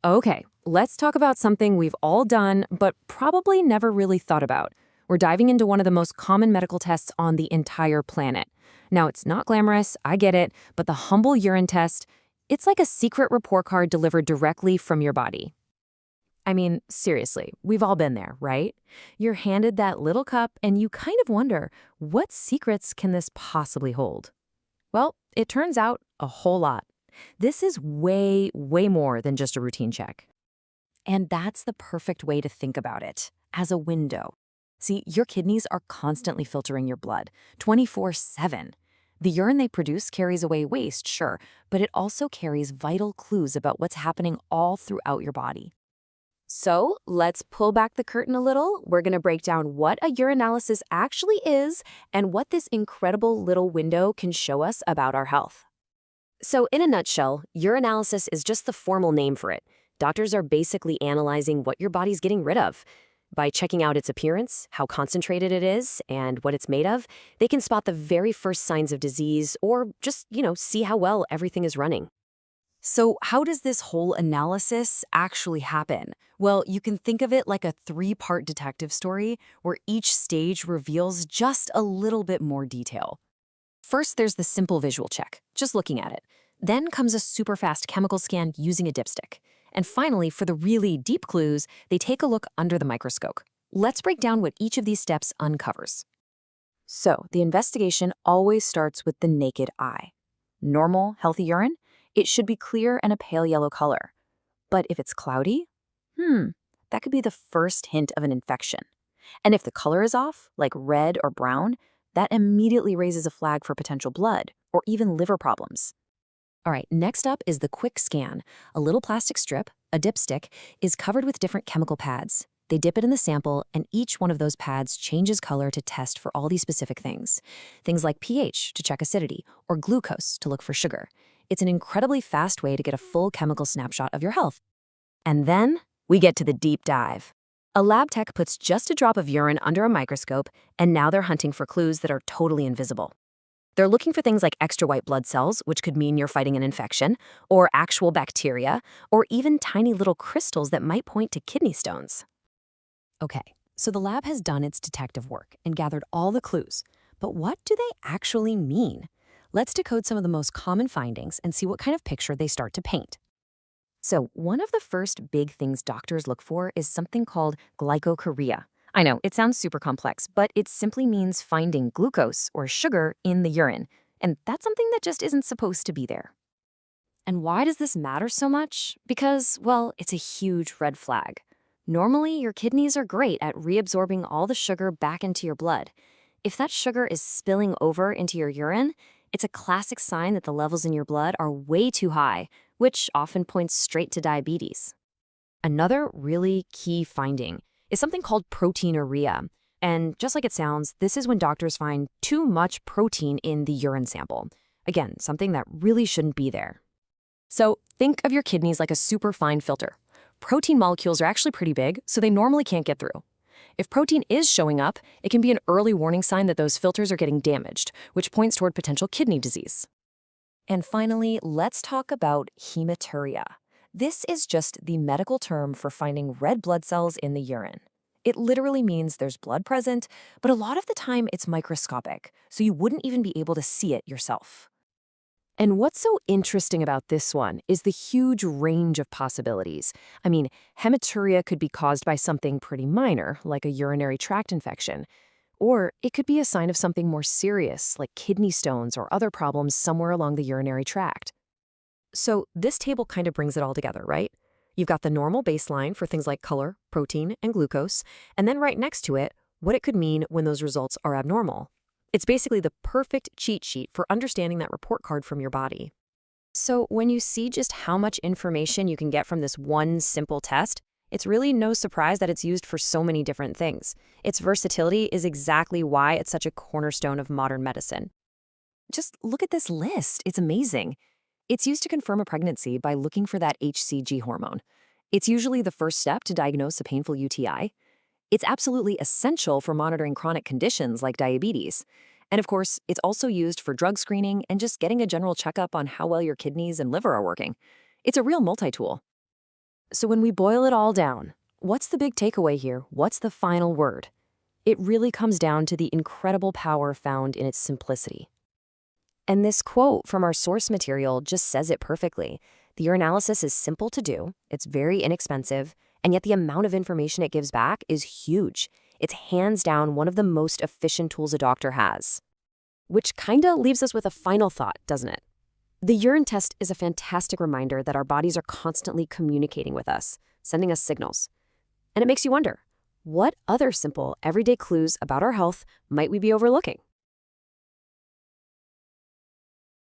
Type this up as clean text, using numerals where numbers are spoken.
Okay, let's talk about something we've all done, but probably never really thought about. We're diving into one of the most common medical tests on the entire planet. Now, it's not glamorous, I get it, but the humble urine test, it's like a secret report card delivered directly from your body. I mean, seriously, we've all been there, right? You're handed that little cup and you kind of wonder, what secrets can this possibly hold? Well, it turns out a whole lot. This is way, way more than just a routine check. And that's the perfect way to think about it, as a window. See, your kidneys are constantly filtering your blood, 24/7. The urine they produce carries away waste, sure, but it also carries vital clues about what's happening all throughout your body. So let's pull back the curtain a little. We're going to break down what a urinalysis actually is and what this incredible little window can show us about our health. So in a nutshell, urinalysis is just the formal name for it. Doctors are basically analyzing what your body's getting rid of. By checking out its appearance, how concentrated it is, and what it's made of, they can spot the very first signs of disease or just, see how well everything is running. So how does this whole analysis actually happen? Well, you can think of it like a three-part detective story where each stage reveals just a little bit more detail. First, there's the simple visual check, just looking at it. Then comes a super fast chemical scan using a dipstick. And finally, for the really deep clues, they take a look under the microscope. Let's break down what each of these steps uncovers. So, the investigation always starts with the naked eye. Normal, healthy urine? It should be clear and a pale yellow color. But if it's cloudy? That could be the first hint of an infection. And if the color is off, like red or brown, that immediately raises a flag for potential blood or even liver problems. All right, next up is the quick scan. A little plastic strip, a dipstick, is covered with different chemical pads. They dip it in the sample, and each one of those pads changes color to test for all these specific things. Things like pH to check acidity, or glucose to look for sugar. It's an incredibly fast way to get a full chemical snapshot of your health. And then we get to the deep dive. A lab tech puts just a drop of urine under a microscope, and now they're hunting for clues that are totally invisible. They're looking for things like extra white blood cells, which could mean you're fighting an infection, or actual bacteria, or even tiny little crystals that might point to kidney stones. Okay, so the lab has done its detective work and gathered all the clues. But what do they actually mean? Let's decode some of the most common findings and see what kind of picture they start to paint. So, one of the first big things doctors look for is something called glycochuria. I know, it sounds super complex, but it simply means finding glucose or sugar in the urine. And that's something that just isn't supposed to be there. And why does this matter so much? Because, well, it's a huge red flag. Normally, your kidneys are great at reabsorbing all the sugar back into your blood. If that sugar is spilling over into your urine, it's a classic sign that the levels in your blood are way too high, which often points straight to diabetes. Another really key finding is something called proteinuria. And just like it sounds, this is when doctors find too much protein in the urine sample. Again, something that really shouldn't be there. So think of your kidneys like a super fine filter. Protein molecules are actually pretty big, so they normally can't get through. If protein is showing up, it can be an early warning sign that those filters are getting damaged, which points toward potential kidney disease. And finally, let's talk about hematuria. This is just the medical term for finding red blood cells in the urine. It literally means there's blood present, but a lot of the time it's microscopic, so you wouldn't even be able to see it yourself. And what's so interesting about this one is the huge range of possibilities. I mean, hematuria could be caused by something pretty minor, like a urinary tract infection. Or it could be a sign of something more serious, like kidney stones or other problems somewhere along the urinary tract. So this table kind of brings it all together, right? You've got the normal baseline for things like color, protein, and glucose, and then right next to it, what it could mean when those results are abnormal. It's basically the perfect cheat sheet for understanding that report card from your body. So when you see just how much information you can get from this one simple test, it's really no surprise that it's used for so many different things. Its versatility is exactly why it's such a cornerstone of modern medicine. Just look at this list. It's amazing. It's used to confirm a pregnancy by looking for that HCG hormone. It's usually the first step to diagnose a painful UTI. It's absolutely essential for monitoring chronic conditions like diabetes. And of course, it's also used for drug screening and just getting a general checkup on how well your kidneys and liver are working. It's a real multi-tool. So when we boil it all down, what's the big takeaway here? What's the final word? It really comes down to the incredible power found in its simplicity. And this quote from our source material just says it perfectly. The urinalysis is simple to do, it's very inexpensive, and yet the amount of information it gives back is huge. It's hands down one of the most efficient tools a doctor has. Which kinda leaves us with a final thought, doesn't it? The urine test is a fantastic reminder that our bodies are constantly communicating with us, sending us signals. And it makes you wonder, what other simple, everyday clues about our health might we be overlooking?